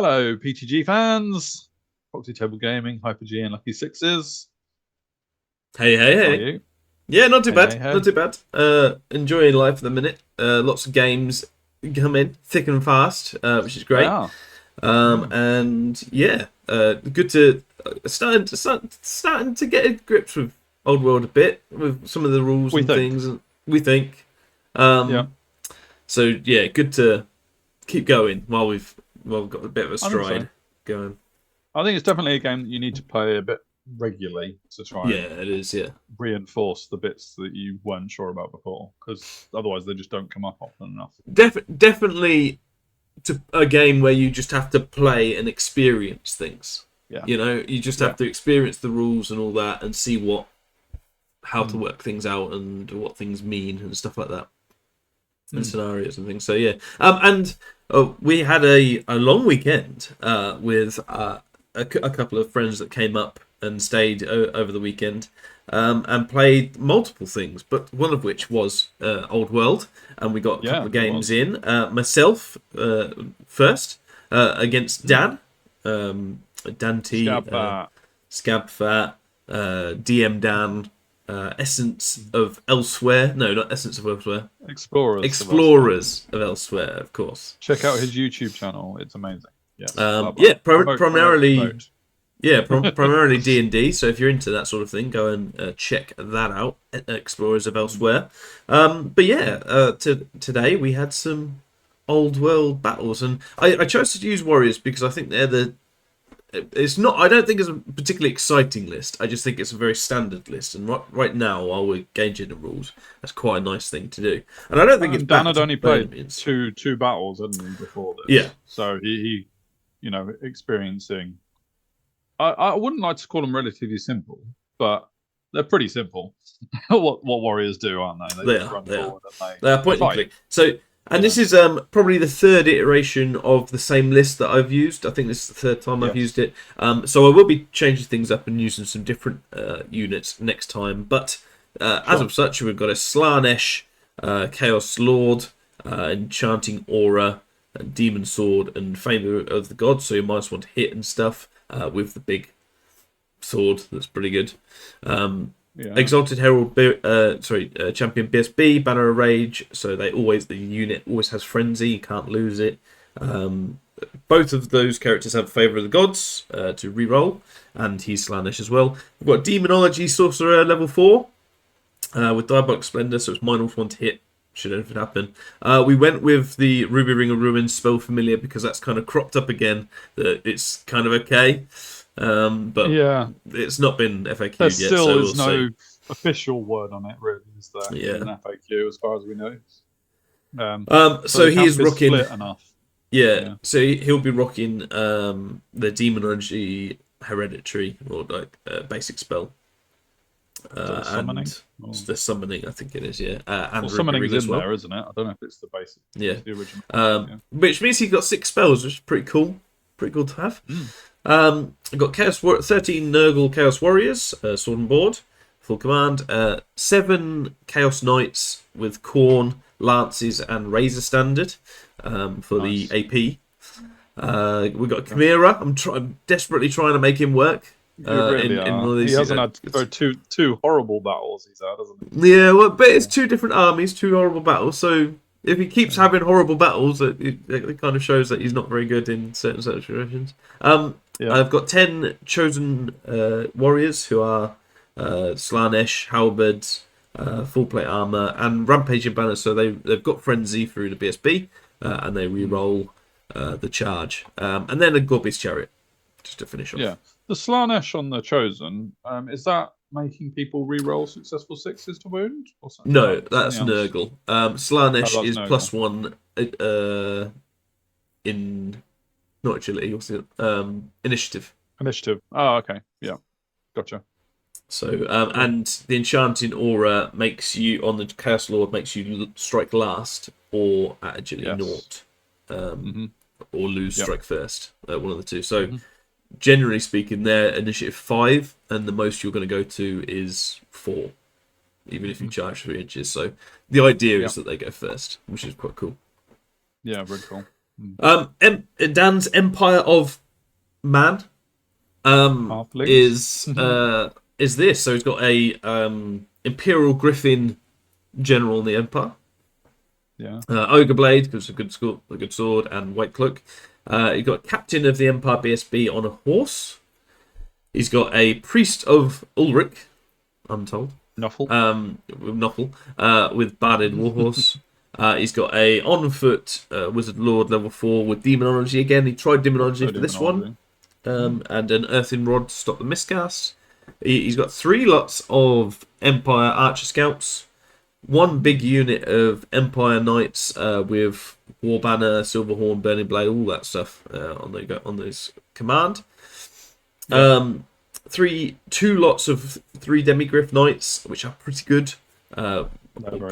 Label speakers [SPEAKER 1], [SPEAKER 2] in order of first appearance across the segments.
[SPEAKER 1] Hello, PTG fans, Proxy Table Gaming, Hyper G, and Lucky Sixes.
[SPEAKER 2] Hey, hey,
[SPEAKER 1] How are
[SPEAKER 2] hey.
[SPEAKER 1] you?
[SPEAKER 2] Yeah, not too
[SPEAKER 1] Hey,
[SPEAKER 2] bad.
[SPEAKER 1] hey, hey.
[SPEAKER 2] Not too bad. Enjoying life for the minute. Lots of games come in thick and fast, which is
[SPEAKER 1] They
[SPEAKER 2] great.
[SPEAKER 1] are. Yeah.
[SPEAKER 2] And yeah, good to starting to get a grips with old world a bit with some of the rules
[SPEAKER 1] We
[SPEAKER 2] and
[SPEAKER 1] think.
[SPEAKER 2] things. We think.
[SPEAKER 1] Yeah.
[SPEAKER 2] So yeah, good to keep going while we've got a bit of a
[SPEAKER 1] I think so.
[SPEAKER 2] stride going.
[SPEAKER 1] I think it's definitely a game that you need to play a bit regularly to try
[SPEAKER 2] Yeah,
[SPEAKER 1] and
[SPEAKER 2] it is. Yeah.
[SPEAKER 1] reinforce the bits that you weren't sure about before, because otherwise they just don't come up often enough.
[SPEAKER 2] Definitely to a game where you just have to play and experience things.
[SPEAKER 1] Yeah.
[SPEAKER 2] You just
[SPEAKER 1] Yeah.
[SPEAKER 2] have to experience the rules and all that, and see how to
[SPEAKER 1] Mm.
[SPEAKER 2] work things out and what things mean and stuff like that, and
[SPEAKER 1] Mm.
[SPEAKER 2] scenarios and things. So yeah, and we had a long weekend with a couple of friends that came up and stayed over the weekend. And played multiple things, but one of which was Old World, and we got a couple
[SPEAKER 1] Yeah,
[SPEAKER 2] of
[SPEAKER 1] it
[SPEAKER 2] games
[SPEAKER 1] was.
[SPEAKER 2] in. Myself first against
[SPEAKER 1] Mm.
[SPEAKER 2] Dan, Dan T,
[SPEAKER 1] Scab that.
[SPEAKER 2] Scab Fat, DM Dan, Essence of Elsewhere. No, not Essence of Elsewhere.
[SPEAKER 1] Explorers of Elsewhere.
[SPEAKER 2] Explorers of Elsewhere, of course.
[SPEAKER 1] Check out his YouTube channel. It's amazing. Yes. Love that.
[SPEAKER 2] Yeah,
[SPEAKER 1] Promote, promote,
[SPEAKER 2] primarily.
[SPEAKER 1] promote.
[SPEAKER 2] Yeah, primarily D&D. So if you're into that sort of thing, go and check that out. Explorers of Elsewhere. But yeah, today we had some old world battles, and I chose to use warriors because I think they're the. It's not. I don't think it's a particularly exciting list. I just think it's a very standard list, and right now, while we're gauging the rules, that's quite a nice thing to do. And I don't think it's
[SPEAKER 1] Dan
[SPEAKER 2] bad
[SPEAKER 1] had only
[SPEAKER 2] by any
[SPEAKER 1] played
[SPEAKER 2] means.
[SPEAKER 1] two battles, hadn't he, before
[SPEAKER 2] Yeah,
[SPEAKER 1] this? So he experiencing. I wouldn't like to call them relatively simple, but they're pretty simple. what warriors do, aren't they? They
[SPEAKER 2] they
[SPEAKER 1] just
[SPEAKER 2] are.
[SPEAKER 1] run
[SPEAKER 2] They are.
[SPEAKER 1] forward and
[SPEAKER 2] They are
[SPEAKER 1] they
[SPEAKER 2] point and
[SPEAKER 1] fight.
[SPEAKER 2] click. So,
[SPEAKER 1] You
[SPEAKER 2] and this
[SPEAKER 1] know.
[SPEAKER 2] is probably the third iteration of the same list that I've used. I think this is the third time I've used
[SPEAKER 1] Yes.
[SPEAKER 2] it. So I will be changing things up and using some different units next time. But as
[SPEAKER 1] Sure.
[SPEAKER 2] of such, we've got a Slanesh, Chaos Lord, Enchanting Aura, Demon Sword, and Famer of the Gods. So you might want to hit and stuff with the big sword. That's pretty good.
[SPEAKER 1] Yeah.
[SPEAKER 2] Exalted Herald, Champion BSB, Banner of Rage. So the unit always has Frenzy. You can't lose it. Both of those characters have Favour of the Gods to reroll, and he's Slanish as well. We've got Demonology Sorcerer level 4 with Diabolic Splendor, so it's -1 to hit should anything happen. We went with the Ruby Ring of Ruins Spell Familiar because that's kind of cropped up again. That it's kind of okay. But
[SPEAKER 1] Yeah.
[SPEAKER 2] it's not been
[SPEAKER 1] There
[SPEAKER 2] FAQ'd yet,
[SPEAKER 1] still
[SPEAKER 2] so we'll
[SPEAKER 1] is
[SPEAKER 2] see.
[SPEAKER 1] no official word on it, really, is there, in
[SPEAKER 2] Yeah.
[SPEAKER 1] an FAQ, as far as we know. So
[SPEAKER 2] So
[SPEAKER 1] the
[SPEAKER 2] he is
[SPEAKER 1] camp is
[SPEAKER 2] rocking.
[SPEAKER 1] split enough.
[SPEAKER 2] Yeah.
[SPEAKER 1] Yeah.
[SPEAKER 2] So he'll be rocking the Demonology Hereditary or like basic spell,
[SPEAKER 1] Is that the summoning?
[SPEAKER 2] and
[SPEAKER 1] Or,
[SPEAKER 2] the summoning. I think it is. Yeah, and Ruby
[SPEAKER 1] summoning's
[SPEAKER 2] Ring as
[SPEAKER 1] in
[SPEAKER 2] well.
[SPEAKER 1] there, isn't it? I don't know if it's the basic.
[SPEAKER 2] Yeah.
[SPEAKER 1] It's the original one. Yeah.
[SPEAKER 2] Which means he got 6 spells, which is pretty cool. Pretty cool to have.
[SPEAKER 1] Mm.
[SPEAKER 2] I've got 13 Nurgle Chaos Warriors, sword and board, full command. 7 Chaos Knights with Khorne, Lances, and Razor Standard for
[SPEAKER 1] Nice.
[SPEAKER 2] the AP. We've got Chimera. I'm desperately trying to make him work.
[SPEAKER 1] You really
[SPEAKER 2] In one
[SPEAKER 1] are.
[SPEAKER 2] of
[SPEAKER 1] He
[SPEAKER 2] these.
[SPEAKER 1] hasn't had two horrible battles. He's had, hasn't
[SPEAKER 2] Yeah, well, but
[SPEAKER 1] he?
[SPEAKER 2] it's
[SPEAKER 1] Yeah.
[SPEAKER 2] 2 different armies, 2 horrible battles. So if he keeps
[SPEAKER 1] Yeah.
[SPEAKER 2] having horrible battles, it kind of shows that he's not very good in certain situations.
[SPEAKER 1] Yeah.
[SPEAKER 2] I've got 10 chosen warriors who are Slanesh, halberds, full plate armor, and rampaging banners. So they've got frenzy through the BSB, and they re-roll the charge, and then a Gorby's chariot just to finish off.
[SPEAKER 1] Yeah. The Slanesh on the Chosen, is that making people re-roll successful sixes to wound? Or something?
[SPEAKER 2] No, that's
[SPEAKER 1] Something else?
[SPEAKER 2] Nurgle.
[SPEAKER 1] Oh,
[SPEAKER 2] Slanesh
[SPEAKER 1] that's
[SPEAKER 2] is
[SPEAKER 1] Nurgle.
[SPEAKER 2] +1 in not agility. What's it? Initiative.
[SPEAKER 1] Initiative. Oh, okay. Yeah. Gotcha.
[SPEAKER 2] So
[SPEAKER 1] Cool.
[SPEAKER 2] and the enchanting aura makes you on the Chaos Lord makes you strike last or at agility
[SPEAKER 1] Yes.
[SPEAKER 2] naught,
[SPEAKER 1] Mm-hmm.
[SPEAKER 2] or lose
[SPEAKER 1] Yep.
[SPEAKER 2] strike first. One of the two. So
[SPEAKER 1] Mm-hmm.
[SPEAKER 2] generally speaking, they're initiative 5, and the most you're going to go to is 4, even if you charge 3 inches. So the idea
[SPEAKER 1] Yeah.
[SPEAKER 2] is that they go first, which is quite cool.
[SPEAKER 1] Yeah, very cool.
[SPEAKER 2] Dan's Empire of Man
[SPEAKER 1] Halflings.
[SPEAKER 2] is this. So he's got a Imperial Griffin general in the Empire.
[SPEAKER 1] Yeah.
[SPEAKER 2] Ogre Blade, because it's a good sword, and White Cloak. You've got Captain of the Empire BSB on a horse. He's got a Priest of Ulrich, I'm told.
[SPEAKER 1] Nuffle.
[SPEAKER 2] With Nuffle, with Barded Warhorse. He's got a on foot Wizard Lord level 4 with Demonology again. He tried Demonology for this one. And an Earthen Rod to stop the miscast. He's got 3 lots of Empire Archer Scouts. 1 big unit of Empire Knights with War Banner, Silverhorn, Burning Blade, all that stuff on his command.
[SPEAKER 1] Yeah.
[SPEAKER 2] 2 lots of 3 Demigryph Knights, which are pretty good.
[SPEAKER 1] Very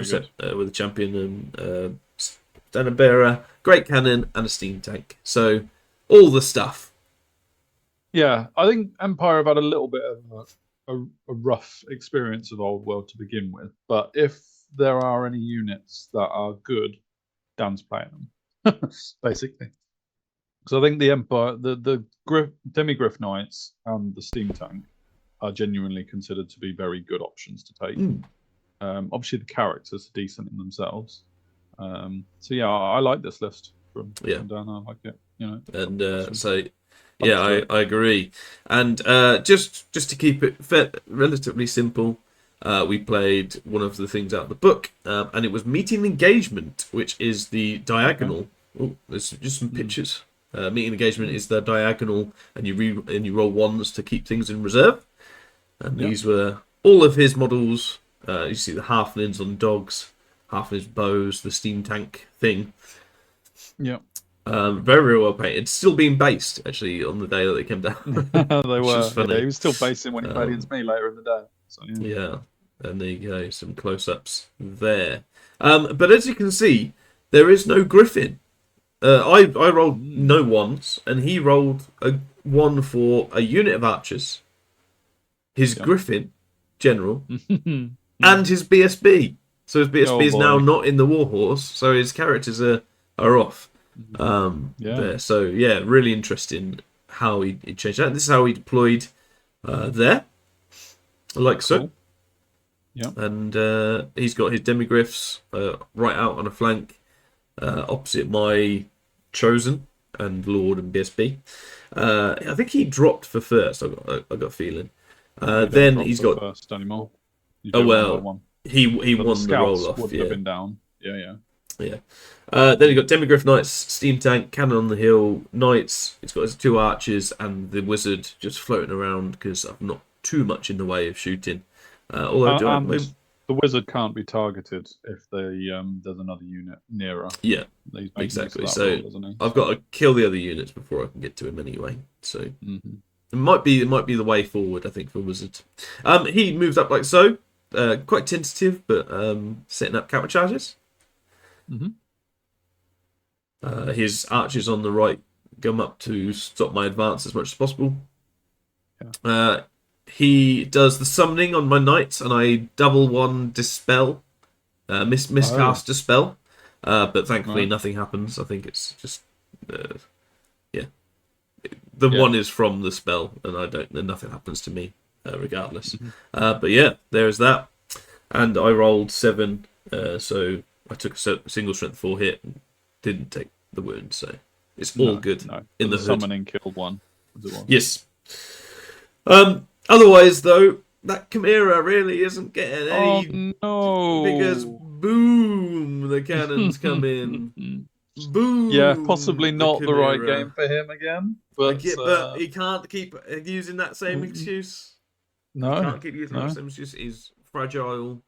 [SPEAKER 1] good.
[SPEAKER 2] With a champion and standard bearer, great cannon, and a steam tank. So all the stuff.
[SPEAKER 1] Yeah, I think Empire have had a little bit of a rough experience of Old World to begin with, but if there are any units that are good, Dan's playing them, basically. So I think the Empire, the Demigryph Knights and the Steam Tank are genuinely considered to be very good options to take. Obviously, the characters are decent in themselves. So yeah, I like this list from Dan. I like it.
[SPEAKER 2] And I agree. And just to keep it relatively simple, we played one of the things out of the book, and it was Meeting Engagement, which is the diagonal. Oh, there's just some pictures. Meeting Engagement is the diagonal, and you roll 1s to keep things in reserve. And these were all of his models. You see the halflings on dogs, halflings bows, the steam tank thing.
[SPEAKER 1] Yeah.
[SPEAKER 2] Very, very well painted. It's still being based actually on the day that they came down.
[SPEAKER 1] They were. Funny. Yeah, he was still basing when he played against me later in the day. So,
[SPEAKER 2] yeah. And there you go, some close-ups there. But as you can see, there is no Griffin. I rolled no 1s, and he rolled a 1 for a unit of archers, his Griffin general, and his BSB. So his BSB is now not in the Warhorse, so his characters are off. There. So yeah, really interesting how he changed that. This is how he deployed there, like so.
[SPEAKER 1] Yeah,
[SPEAKER 2] and he's got his demigryphs right out on a flank, opposite my chosen and Lord and BSB. I think he dropped for first. I got a feeling. Then he's got
[SPEAKER 1] first anymore.
[SPEAKER 2] He won the roll off.
[SPEAKER 1] Would have been down. Yeah.
[SPEAKER 2] Then he got Demigryph Knights, Steam Tank, Cannon on the Hill, Knights. He's got his 2 archers and the Wizard just floating around because I'm not too much in the way of shooting.
[SPEAKER 1] The Wizard can't be targeted if there's another unit nearer.
[SPEAKER 2] Yeah, exactly. So I've got to kill the other units before I can get to him anyway. So it might be the way forward, I think, for Wizard. He moved up like so, quite tentative, but setting up counter charges. His archers on the right come up to stop my advance as much as possible. He does the summoning on my knights, and I double 1 dispel, miscast dispel, but thankfully nothing happens. I think it's just the 1 is from the spell, and nothing happens to me regardless. But yeah, there's that, and I rolled 7, so I took a single strength 4 hit, and didn't take the wound, so it's all good. In the
[SPEAKER 1] summoning killed 1.
[SPEAKER 2] Yes. Otherwise, though, that Chimera really isn't getting any.
[SPEAKER 1] Oh no!
[SPEAKER 2] Because boom, the cannons come in. Boom.
[SPEAKER 1] Yeah, possibly not the right game for him again. But
[SPEAKER 2] he can't keep using that same excuse. No, he can't keep using that same excuse. He's fragile.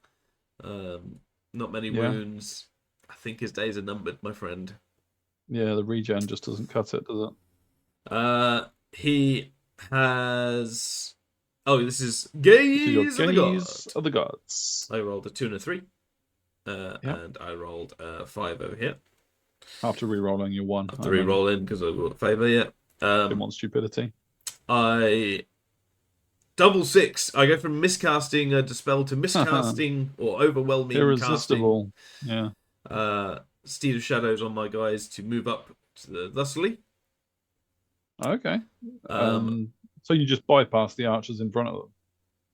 [SPEAKER 2] Not many wounds. I think his days are numbered, my friend.
[SPEAKER 1] Yeah, the regen just doesn't cut it, does it?
[SPEAKER 2] He has. Oh, this is Gaze
[SPEAKER 1] of the Gods.
[SPEAKER 2] I rolled a 2 and a 3. And I rolled a 5 over here.
[SPEAKER 1] After re-rolling your 1.
[SPEAKER 2] After re-rolling, because I got a favour,
[SPEAKER 1] Didn't want stupidity.
[SPEAKER 2] I double 6. I go from miscasting a dispel to miscasting or overwhelming
[SPEAKER 1] irresistible
[SPEAKER 2] casting. Steed of Shadows on my guys to move up thusly.
[SPEAKER 1] Okay.
[SPEAKER 2] Um,
[SPEAKER 1] So you just bypass the archers in front of them,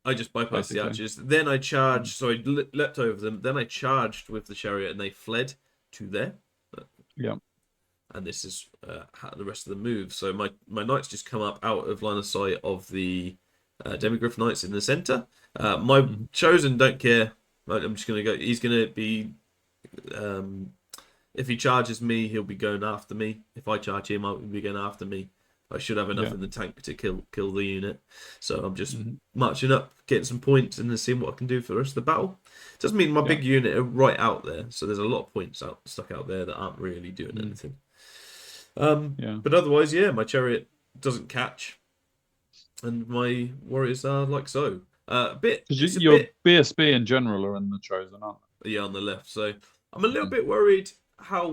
[SPEAKER 2] I just bypassed the
[SPEAKER 1] basically.
[SPEAKER 2] archers. Then I charged, so I leapt over them. Then I charged with the chariot, and they fled to there.
[SPEAKER 1] Yeah.
[SPEAKER 2] And this is how the rest of the move. So my knights just come up out of line of sight of the demigryph knights in the center. My
[SPEAKER 1] Mhm.
[SPEAKER 2] chosen don't care. I'm just gonna go. He's gonna be. If he charges me, he'll be going after me. If I charge him, I'll be going after me. I should have enough
[SPEAKER 1] Yeah.
[SPEAKER 2] in the tank to kill the unit. So I'm just
[SPEAKER 1] Mhm.
[SPEAKER 2] marching up, getting some points, and then seeing what I can do for the rest of the battle. Doesn't mean my
[SPEAKER 1] Yeah.
[SPEAKER 2] big unit are right out there. So there's a lot of points stuck out there that aren't really doing
[SPEAKER 1] Mm.
[SPEAKER 2] anything.
[SPEAKER 1] Yeah.
[SPEAKER 2] But otherwise, yeah, my chariot doesn't catch, and my warriors are like so.
[SPEAKER 1] Because
[SPEAKER 2] It's a
[SPEAKER 1] your
[SPEAKER 2] bit,
[SPEAKER 1] BSB in general are in the chosen, aren't
[SPEAKER 2] yeah, on the left. So I'm a little
[SPEAKER 1] they?
[SPEAKER 2] bit worried how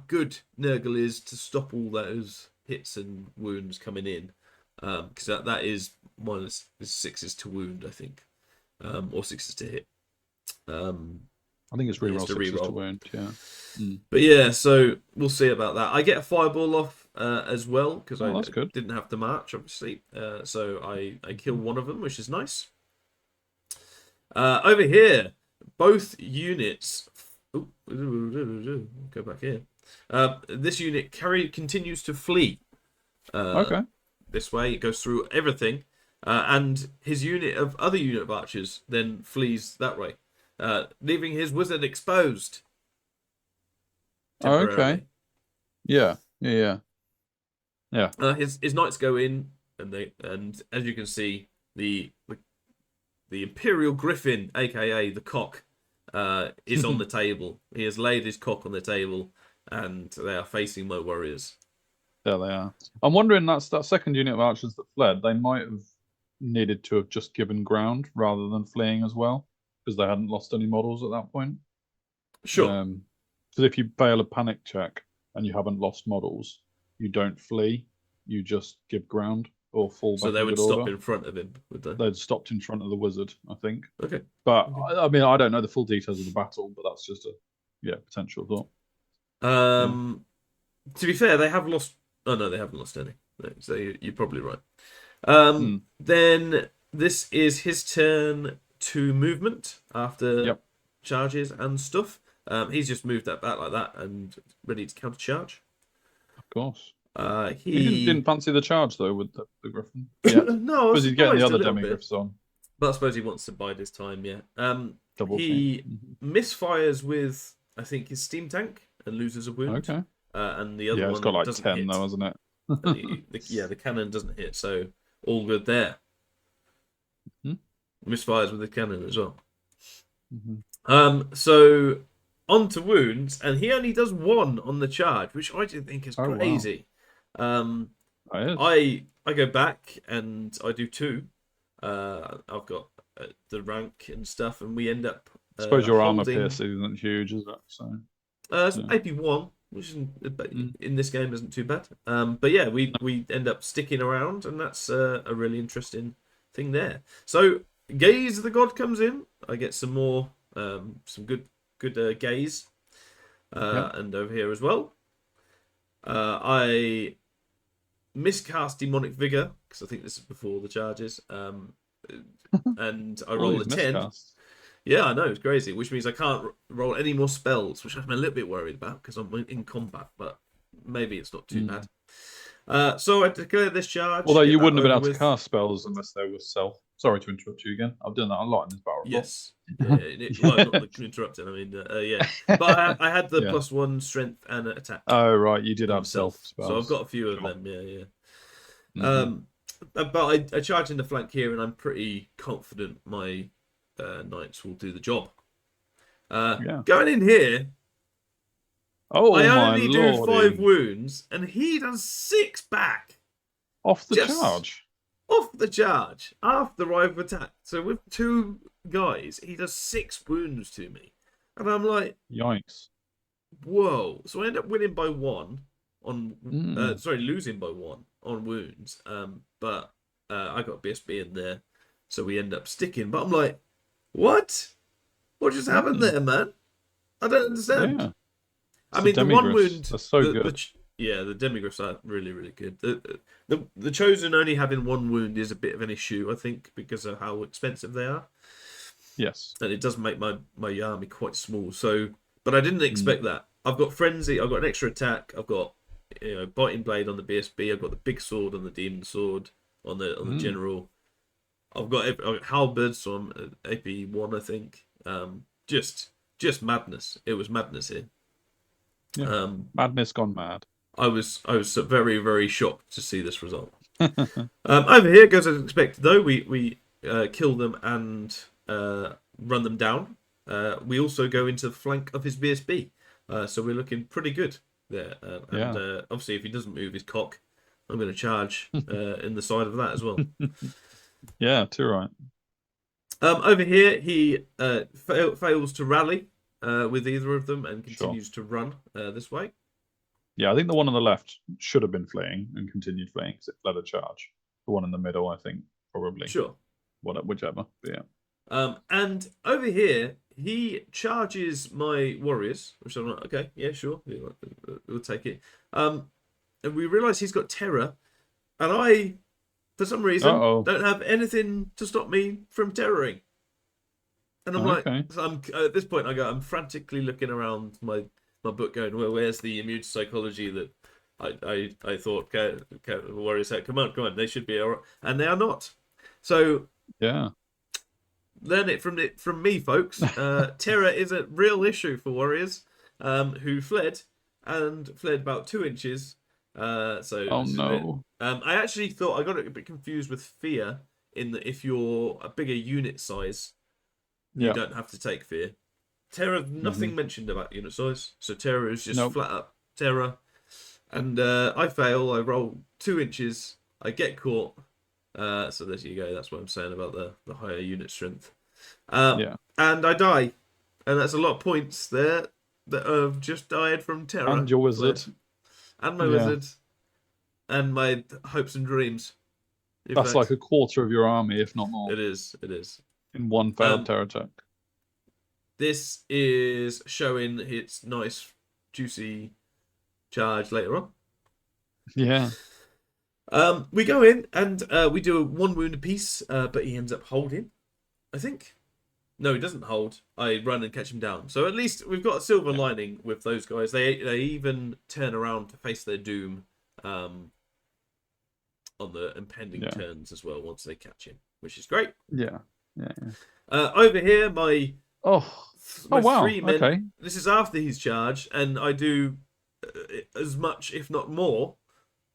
[SPEAKER 2] good Nurgle is to stop all those hits and wounds coming in, because that is minus sixes to wound, I think, or sixes to hit.
[SPEAKER 1] I think it's
[SPEAKER 2] He has
[SPEAKER 1] reroll
[SPEAKER 2] to
[SPEAKER 1] sixes to
[SPEAKER 2] reroll.
[SPEAKER 1] wound. Yeah. Mm.
[SPEAKER 2] But yeah, so we'll see about that. I get a fireball off as well because
[SPEAKER 1] Oh,
[SPEAKER 2] I
[SPEAKER 1] that's good.
[SPEAKER 2] didn't have to march, obviously. So I kill one of them, which is nice. Over here, both units. Ooh, go back here. This unit continues to flee.
[SPEAKER 1] Okay.
[SPEAKER 2] This way, it goes through everything, and his other unit of archers then flees that way, leaving his wizard exposed
[SPEAKER 1] Oh, okay.
[SPEAKER 2] temporarily.
[SPEAKER 1] Yeah. Yeah. Yeah.
[SPEAKER 2] His knights go in, and as you can see, the Imperial Griffin, aka the cock, is on the table. He has laid his cock on the table, and they are facing my warriors.
[SPEAKER 1] There they are. I'm wondering that second unit of archers that fled. They might have needed to have just given ground rather than fleeing as well, because they hadn't lost any models at that point.
[SPEAKER 2] Sure.
[SPEAKER 1] Because if you fail a panic check and you haven't lost models, you don't flee. You just give ground or fall
[SPEAKER 2] So
[SPEAKER 1] back
[SPEAKER 2] they
[SPEAKER 1] in
[SPEAKER 2] would
[SPEAKER 1] good
[SPEAKER 2] stop
[SPEAKER 1] order.
[SPEAKER 2] in front of him, would they?
[SPEAKER 1] They'd stopped in front of the wizard, I think.
[SPEAKER 2] Okay.
[SPEAKER 1] But
[SPEAKER 2] Okay.
[SPEAKER 1] I mean, I don't know the full details of the battle, but that's just a potential thought. Yeah.
[SPEAKER 2] To be fair, they have lost. Oh no, they haven't lost any. No, so you're probably right.
[SPEAKER 1] Hmm.
[SPEAKER 2] Then this is his turn to movement after
[SPEAKER 1] Yep.
[SPEAKER 2] charges and stuff. He's just moved that back like that and ready to counter charge.
[SPEAKER 1] Of course. He didn't
[SPEAKER 2] He
[SPEAKER 1] fancy the charge though with the griffin yet.
[SPEAKER 2] no, I was
[SPEAKER 1] Because he's getting the
[SPEAKER 2] surprised a
[SPEAKER 1] other
[SPEAKER 2] little bit,
[SPEAKER 1] demigriffs on.
[SPEAKER 2] but I suppose he wants to bide his time. Yeah.
[SPEAKER 1] Double team.
[SPEAKER 2] He misfires with I think his steam tank and loses a wound.
[SPEAKER 1] Okay.
[SPEAKER 2] And the other
[SPEAKER 1] Yeah,
[SPEAKER 2] one
[SPEAKER 1] it's got like
[SPEAKER 2] doesn't
[SPEAKER 1] 10
[SPEAKER 2] hit.
[SPEAKER 1] though, hasn't it?
[SPEAKER 2] The cannon doesn't hit, so all good there.
[SPEAKER 1] Hmm?
[SPEAKER 2] Misfires with the cannon as well.
[SPEAKER 1] Mm-hmm.
[SPEAKER 2] So on to wounds, and he only does one on the charge, which I do think is
[SPEAKER 1] Oh,
[SPEAKER 2] crazy.
[SPEAKER 1] wow.
[SPEAKER 2] I go back and I do two. I've got the rank and stuff, and we end up
[SPEAKER 1] I suppose your armor
[SPEAKER 2] holding.
[SPEAKER 1] pierce isn't huge, is it? So
[SPEAKER 2] It's
[SPEAKER 1] yeah.
[SPEAKER 2] AP1, which in this game isn't too bad. But yeah, we end up sticking around, and that's a really interesting thing there. So Gaze the God comes in. I get some more, some good gaze,
[SPEAKER 1] Yep.
[SPEAKER 2] and over here as well. I miscast Demonic Vigor because I think this is before the charges. And I
[SPEAKER 1] All
[SPEAKER 2] roll
[SPEAKER 1] these
[SPEAKER 2] a 10.
[SPEAKER 1] miscasts.
[SPEAKER 2] Yeah, I know, it's crazy, which means I can't roll any more spells, which I'm a little bit worried about because I'm in combat, but maybe it's not too bad. So I declare this charge.
[SPEAKER 1] Although you
[SPEAKER 2] get that
[SPEAKER 1] wouldn't have been
[SPEAKER 2] over
[SPEAKER 1] able to cast spells unless they were self. Sorry to interrupt you again. I've done that a lot in this battle.
[SPEAKER 2] Yes. Well, not interrupting, I mean, yeah. But I had the
[SPEAKER 1] Yeah.
[SPEAKER 2] +1 strength and attack.
[SPEAKER 1] Oh, right. You did have
[SPEAKER 2] themselves.
[SPEAKER 1] self spells.
[SPEAKER 2] So I've got a few of
[SPEAKER 1] Sure.
[SPEAKER 2] them, yeah.
[SPEAKER 1] Mhm.
[SPEAKER 2] But I charge in the flank here, and I'm pretty confident my knights will do the job.
[SPEAKER 1] Yeah.
[SPEAKER 2] Going in here,
[SPEAKER 1] Oh,
[SPEAKER 2] I
[SPEAKER 1] my
[SPEAKER 2] only do
[SPEAKER 1] lordy.
[SPEAKER 2] 5 wounds, and he does 6 back
[SPEAKER 1] Off the
[SPEAKER 2] Just-
[SPEAKER 1] charge.
[SPEAKER 2] off the charge after I've attacked. So with 2 guys, he does 6 wounds to me, and I'm like,
[SPEAKER 1] Yikes.
[SPEAKER 2] whoa! So I end up winning by 1 on,
[SPEAKER 1] Mm.
[SPEAKER 2] losing by 1 on wounds. But I got BSB in there, so we end up sticking. But I'm like, what? What just happened there, man? I don't understand.
[SPEAKER 1] Yeah.
[SPEAKER 2] I
[SPEAKER 1] the
[SPEAKER 2] mean, the one
[SPEAKER 1] demigriffs
[SPEAKER 2] wound.
[SPEAKER 1] are so good.
[SPEAKER 2] Yeah, the demigriffs are really, really good. The chosen only having one wound is a bit of an issue, I think, because of how expensive they are,
[SPEAKER 1] Yes.
[SPEAKER 2] and it does make my army quite small. So, but I didn't expect that. I've got frenzy. I've got an extra attack. I've got biting blade on the BSB. I've got the big sword on the demon sword on the general. I've got halberds, so I'm AP1, I think. Just madness. It was madness here.
[SPEAKER 1] Yeah. Madness gone mad.
[SPEAKER 2] I was very, very shocked to see this result. Over here goes as expected though. We kill them and run them down. We also go into the flank of his BSB, so we're looking pretty good there. And obviously, if he doesn't move his cock, I'm going to charge in the side of that as well.
[SPEAKER 1] Yeah, too right.
[SPEAKER 2] Over here, he fails to rally with either of them and continues to run this way.
[SPEAKER 1] Yeah, I think the one on the left should have been fleeing and continued fleeing because it fled a charge. The one in the middle, I think, probably.
[SPEAKER 2] Sure.
[SPEAKER 1] Whichever. But yeah.
[SPEAKER 2] And over here, he charges my warriors, which I'm like, okay, yeah, sure, we'll take it. And we realise he's got terror, and I, for some reason, don't have anything to stop me from terroring. And I'm like, so I'm at this point, I'm frantically looking around my book, going, well, where's the immune psychology that I thought warriors had? Come on, they should be all right, and they are not. So
[SPEAKER 1] yeah.
[SPEAKER 2] Learn it from me, folks. Terror is a real issue for warriors who fled about 2 inches.
[SPEAKER 1] Oh no!
[SPEAKER 2] I actually thought I got it a bit confused with fear in that if you're a bigger unit size, you don't have to take fear. Terror, nothing mentioned about unit size, so terror is just flat up terror. And I fail. I roll 2 inches. I get caught. So there you go. That's what I'm saying about the higher unit strength. And I die, and that's a lot of points there that have just died from terror.
[SPEAKER 1] And your wizard,
[SPEAKER 2] and my wizard, and my hopes and dreams.
[SPEAKER 1] That's like a quarter of your army, if not more.
[SPEAKER 2] It is.
[SPEAKER 1] In one failed terror attack.
[SPEAKER 2] This is showing its nice, juicy charge later on.
[SPEAKER 1] Yeah.
[SPEAKER 2] We go in and we do a 1 wound apiece, but he ends up holding, I think. No, he doesn't hold. I run and catch him down. So at least we've got a silver lining with those guys. They even turn around to face their doom on the impending turns as well once they catch him, which is great.
[SPEAKER 1] Yeah.
[SPEAKER 2] Over here, my
[SPEAKER 1] wow.
[SPEAKER 2] 3 men.
[SPEAKER 1] Okay.
[SPEAKER 2] This is after he's charged, and I do as much, if not more,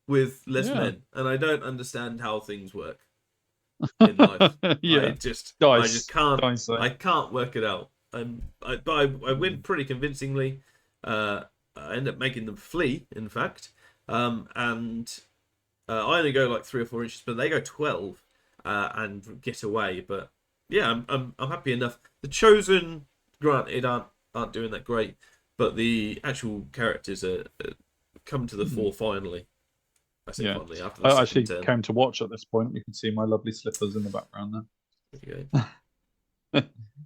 [SPEAKER 2] with less men, and I don't understand how things work in life. I just can't. I can't work it out. But I win pretty convincingly. I end up making them flee, in fact, and I only go like 3 or 4 inches, but they go 12 and get away. But yeah, I'm happy enough. The chosen, granted, aren't doing that great, but the actual characters are come to the fore finally. Finally, after the
[SPEAKER 1] I actually
[SPEAKER 2] turn.
[SPEAKER 1] came to watch at this point. You can see my lovely slippers in the background there.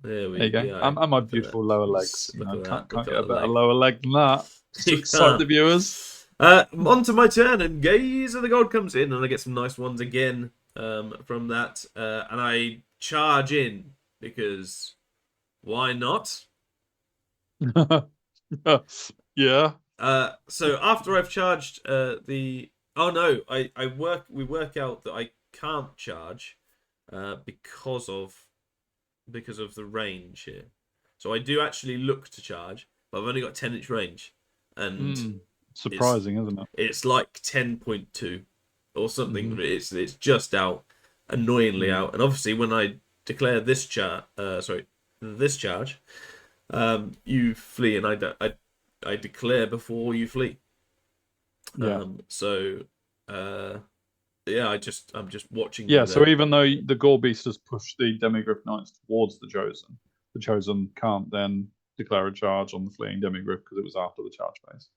[SPEAKER 2] There
[SPEAKER 1] you go.
[SPEAKER 2] Yeah,
[SPEAKER 1] and my beautiful lower legs. Can't get a better lower leg than that.
[SPEAKER 2] To
[SPEAKER 1] excite the viewers.
[SPEAKER 2] On to my turn, and Gaze of the God comes in, and I get some nice ones again from that. And I charge in, because why not?
[SPEAKER 1] Yeah.
[SPEAKER 2] So after I've charged oh no, we work out that I can't charge because of the range here. So I do actually look to charge, but I've only got 10-inch range, and
[SPEAKER 1] surprising, isn't it?
[SPEAKER 2] It's like 10.2 or something. It's just out, annoyingly out. And obviously, when I declare this charge, you flee, and I declare before you flee. I'm just watching.
[SPEAKER 1] Yeah, so even though the Gore Beast has pushed the Demigriff Knights towards the Chosen can't then declare a charge on the fleeing Demigriff because it was after the charge phase.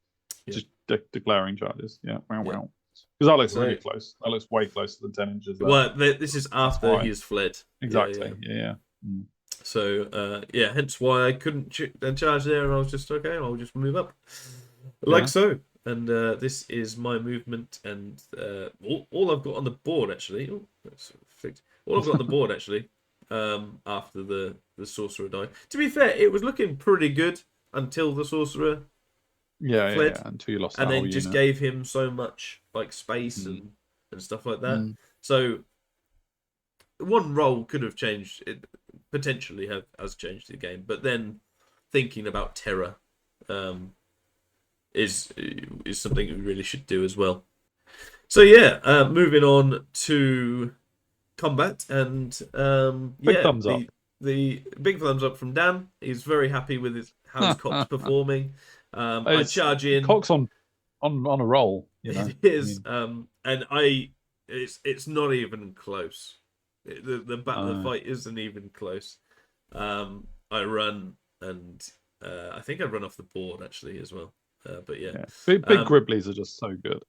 [SPEAKER 1] Just declaring charges. Yeah. Wow. Because that looks really close. That looks way closer than 10 inches. There.
[SPEAKER 2] Well, this is after he's fled.
[SPEAKER 1] Exactly. Yeah.
[SPEAKER 2] So, hence why I couldn't then charge there, and I was just, okay, I'll just move up. Like so. And this is my movement, and all I've got on the board actually. Oh, that's flicked. All I've got on the board actually. After the sorcerer died. To be fair, it was looking pretty good until the sorcerer fled,
[SPEAKER 1] Until you lost
[SPEAKER 2] and
[SPEAKER 1] that whole
[SPEAKER 2] then just
[SPEAKER 1] unit.
[SPEAKER 2] gave him so much like space and stuff like that. So one roll could have changed it, potentially has changed the game, but then thinking about terror is something we really should do as well. So yeah, moving on to combat, and
[SPEAKER 1] Big thumbs up.
[SPEAKER 2] the big thumbs up from Dan. He's very happy with how his cock's performing. I charge in.
[SPEAKER 1] Cock's on a roll.
[SPEAKER 2] It is, and it's not even close. The fight isn't even close. I run, and I think I run off the board actually as well. But yeah.
[SPEAKER 1] Big Gribblies are just so good.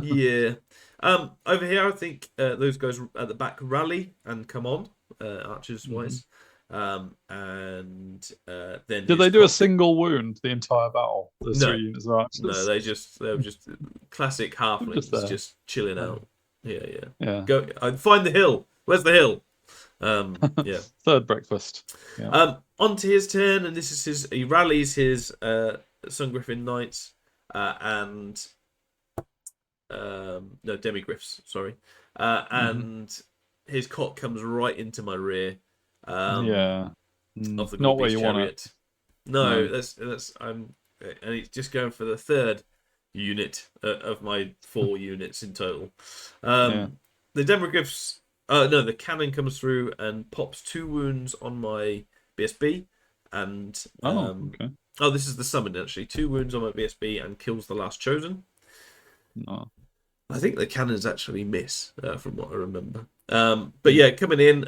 [SPEAKER 2] Yeah. Over here, I think those guys at the back rally and come on, archers wise. And then
[SPEAKER 1] did they do a single wound the entire battle? The 3 units of archers?
[SPEAKER 2] No, they were just classic halflings just chilling out. Yeah. Go find the hill. Where's the hill? Yeah.
[SPEAKER 1] Third breakfast. Yeah.
[SPEAKER 2] Onto his turn, and this is he rallies his Sun Griffin Knights and no demigriffs, sorry, and his cock comes right into my rear. Of the
[SPEAKER 1] not where you
[SPEAKER 2] chariot.
[SPEAKER 1] want it.
[SPEAKER 2] No, that's and he's just going for the third unit of my 4 units in total. The demigriffs. No, the cannon comes through and pops 2 wounds on my BSB, and this is the summon actually. 2 wounds on my BSB and kills the last chosen.
[SPEAKER 1] No.
[SPEAKER 2] I think the cannons actually miss, from what I remember. But yeah, coming in,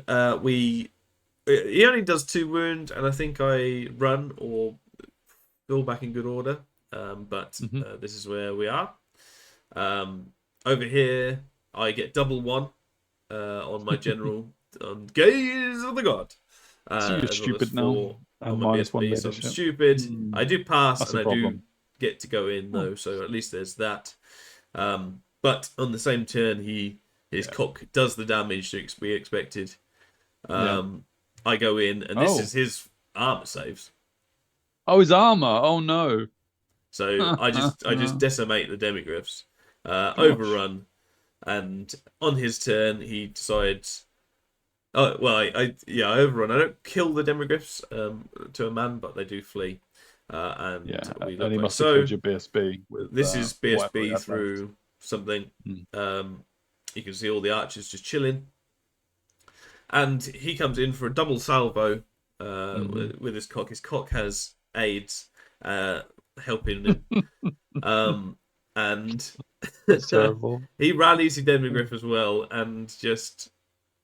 [SPEAKER 2] he only does 2 wounds, and I think I run or go back in good order. But this is where we are. Over here, I get double 1 on my general on Gaze of the God.
[SPEAKER 1] So you're stupid now.
[SPEAKER 2] On my BSB, so I'm stupid. I do pass,
[SPEAKER 1] That's
[SPEAKER 2] and I do get to go in though, so at least there's that. But on the same turn, his cock does the damage to be expected. I go in, and this is his armor saves.
[SPEAKER 1] Oh, his armor! Oh no!
[SPEAKER 2] So I just decimate the demigriffs, overrun, and on his turn he decides. Oh well, I overrun. I don't kill the demigriffs to a man, but they do flee. And we look
[SPEAKER 1] and he must
[SPEAKER 2] so
[SPEAKER 1] have killed your BSB.
[SPEAKER 2] This is BSB through something. You can see all the archers just chilling, and he comes in for a double salvo with his cock. His cock has aids helping him, and
[SPEAKER 1] That's terrible.
[SPEAKER 2] He rallies his demigriff as well, and just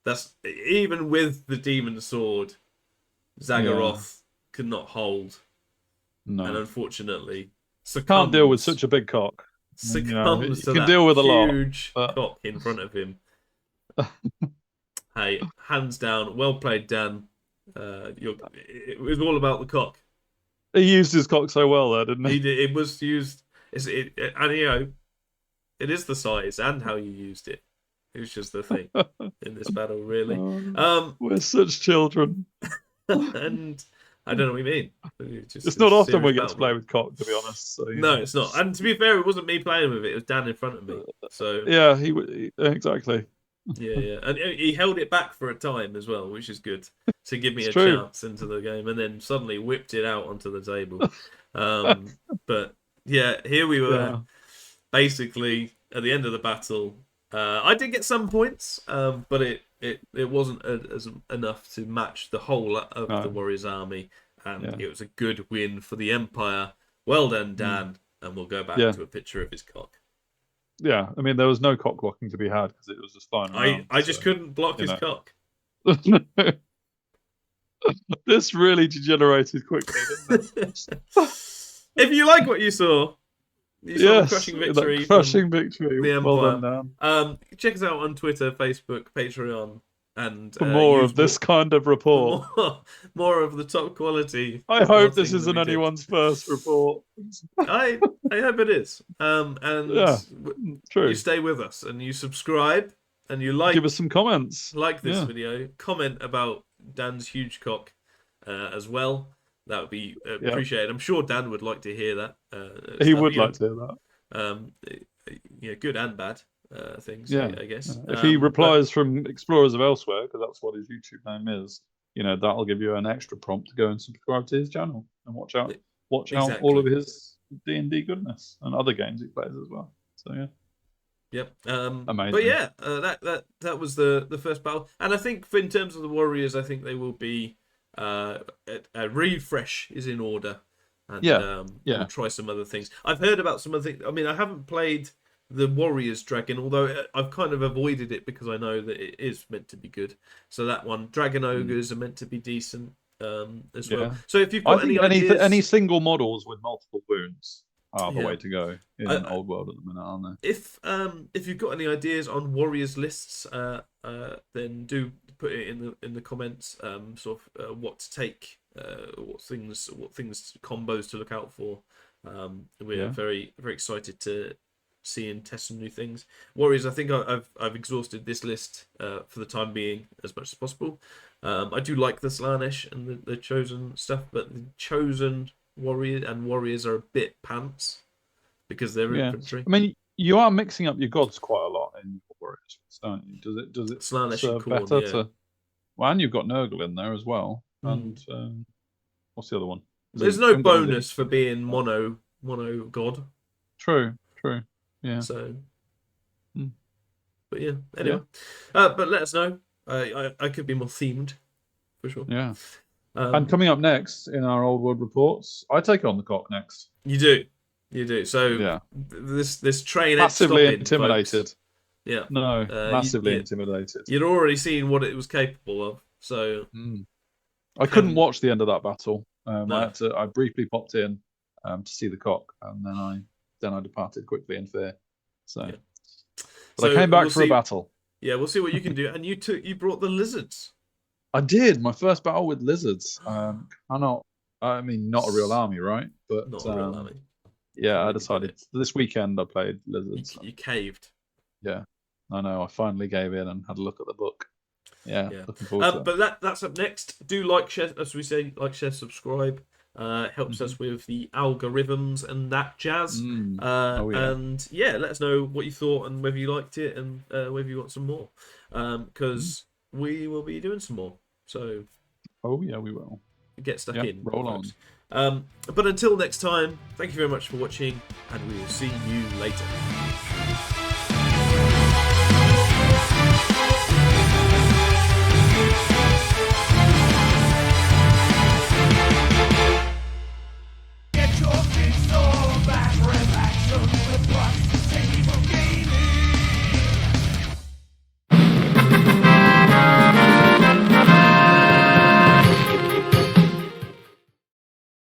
[SPEAKER 2] that's even with the demon sword, Zagharoth could not hold.
[SPEAKER 1] No.
[SPEAKER 2] And unfortunately,
[SPEAKER 1] can't deal with such a big cock.
[SPEAKER 2] Succumbs to
[SPEAKER 1] can
[SPEAKER 2] that
[SPEAKER 1] deal with a
[SPEAKER 2] huge
[SPEAKER 1] lot,
[SPEAKER 2] cock in front of him. Hey, hands down, well played, Dan. It was all about the cock.
[SPEAKER 1] He used his cock so well there, didn't he?
[SPEAKER 2] He did. It was used, and it is the size and how you used it. It was just the thing in this battle, really.
[SPEAKER 1] We're such children.
[SPEAKER 2] And I don't know what you mean.
[SPEAKER 1] It's not often we get to play with cock, to be honest. So,
[SPEAKER 2] no, it's not. And to be fair, it wasn't me playing with it. It was Dan in front of me. So
[SPEAKER 1] yeah, he exactly.
[SPEAKER 2] Yeah, and he held it back for a time as well, which is good to give me a chance into the game, and then suddenly whipped it out onto the table. But yeah, here we were, basically at the end of the battle. I did get some points, but it wasn't enough to match the whole of the Warriors' army, and it was a good win for the Empire. Well done, Dan, and we'll go back to a picture of his cock.
[SPEAKER 1] Yeah, I mean, there was no cock blocking to be had because it was just flying around.
[SPEAKER 2] I just couldn't block his cock.
[SPEAKER 1] This really degenerated quickly, didn't it?
[SPEAKER 2] If you like what you saw, the crushing victory.
[SPEAKER 1] Crushing victory.
[SPEAKER 2] The Empire.
[SPEAKER 1] Well done, Dan.
[SPEAKER 2] Check us out on Twitter, Facebook, Patreon, and
[SPEAKER 1] For more
[SPEAKER 2] use
[SPEAKER 1] of this kind of report.
[SPEAKER 2] more of the top quality
[SPEAKER 1] I hope this
[SPEAKER 2] reporting that
[SPEAKER 1] isn't
[SPEAKER 2] we did.
[SPEAKER 1] anyone's first report.
[SPEAKER 2] I hope it is.
[SPEAKER 1] Yeah,
[SPEAKER 2] You
[SPEAKER 1] true.
[SPEAKER 2] stay with us and you subscribe and you
[SPEAKER 1] Give us some comments.
[SPEAKER 2] this
[SPEAKER 1] Yeah.
[SPEAKER 2] video. Comment about Dan's huge cock as well. That would be appreciated. I'm sure Dan would like to hear that.
[SPEAKER 1] He would like to hear that.
[SPEAKER 2] Um, good and bad things,
[SPEAKER 1] Yeah.
[SPEAKER 2] I guess.
[SPEAKER 1] If he
[SPEAKER 2] But
[SPEAKER 1] replies from Explorers of Elsewhere, because that's what his YouTube name is, that'll give you an extra prompt to go and subscribe to his channel and watch out all of
[SPEAKER 2] exactly.
[SPEAKER 1] his D&D goodness and other games he plays as well. So yeah.
[SPEAKER 2] Yep.
[SPEAKER 1] Amazing.
[SPEAKER 2] But yeah, that was the first battle, and I think in terms of the warriors, I think they will be a refresh is in order, and we'll try some other things. I've heard about some other things. I mean, I haven't played the warriors dragon, although I've kind of avoided it because I know that it is meant to be good. So that one, dragon ogres are meant to be decent as well. So if you've got any ideas,
[SPEAKER 1] any single models with multiple wounds are the
[SPEAKER 2] Yeah.
[SPEAKER 1] way to go in Old World at the minute, aren't they?
[SPEAKER 2] If you've got any ideas on warriors lists, then do put it in the comments. Sort of what to take, what things combos to look out for. We're very very excited to see and test some new things. Warriors, I think I've exhausted this list for the time being as much as possible. I do like the Slanesh and the chosen stuff, but the chosen warriors are a bit pants because they're infantry.
[SPEAKER 1] I mean, you are mixing up your gods quite a lot in your warriors, don't you? Does it
[SPEAKER 2] Slanesh
[SPEAKER 1] serve
[SPEAKER 2] and Khorne,
[SPEAKER 1] better to? Well, and you've got Nurgle in there as well, and what's the other one?
[SPEAKER 2] There's no bonus for being mono god.
[SPEAKER 1] True. Yeah.
[SPEAKER 2] So, but yeah. Anyway, but let us know. I could be more themed, for sure.
[SPEAKER 1] Yeah. And coming up next in our Old World reports, I take on the cock next.
[SPEAKER 2] You do. So this train
[SPEAKER 1] massively
[SPEAKER 2] stopping,
[SPEAKER 1] intimidated.
[SPEAKER 2] Folks. Yeah.
[SPEAKER 1] No, massively intimidated.
[SPEAKER 2] You'd already seen what it was capable of, so
[SPEAKER 1] I couldn't watch the end of that battle.
[SPEAKER 2] No.
[SPEAKER 1] I briefly popped in to see the cock, and then I departed quickly in fear. So, but I came back for a battle.
[SPEAKER 2] Yeah, we'll see what you can do. And you brought the lizards.
[SPEAKER 1] I did my first battle with lizards. I mean, not a real army, right? But
[SPEAKER 2] not a real army.
[SPEAKER 1] Yeah, I decided this weekend I played lizards.
[SPEAKER 2] You caved.
[SPEAKER 1] Yeah, I know. I finally gave in and had a look at the book. Yeah. Looking forward to it.
[SPEAKER 2] But that's up next. Do like, share, as we say, like, share, subscribe. Helps us with the algorithms and that jazz. And let us know what you thought and whether you liked it and whether you want some more. Because we will be doing some more. So.
[SPEAKER 1] Oh yeah, we will.
[SPEAKER 2] Get stuck in.
[SPEAKER 1] Roll on.
[SPEAKER 2] But until next time, thank you very much for watching, and we will see you later.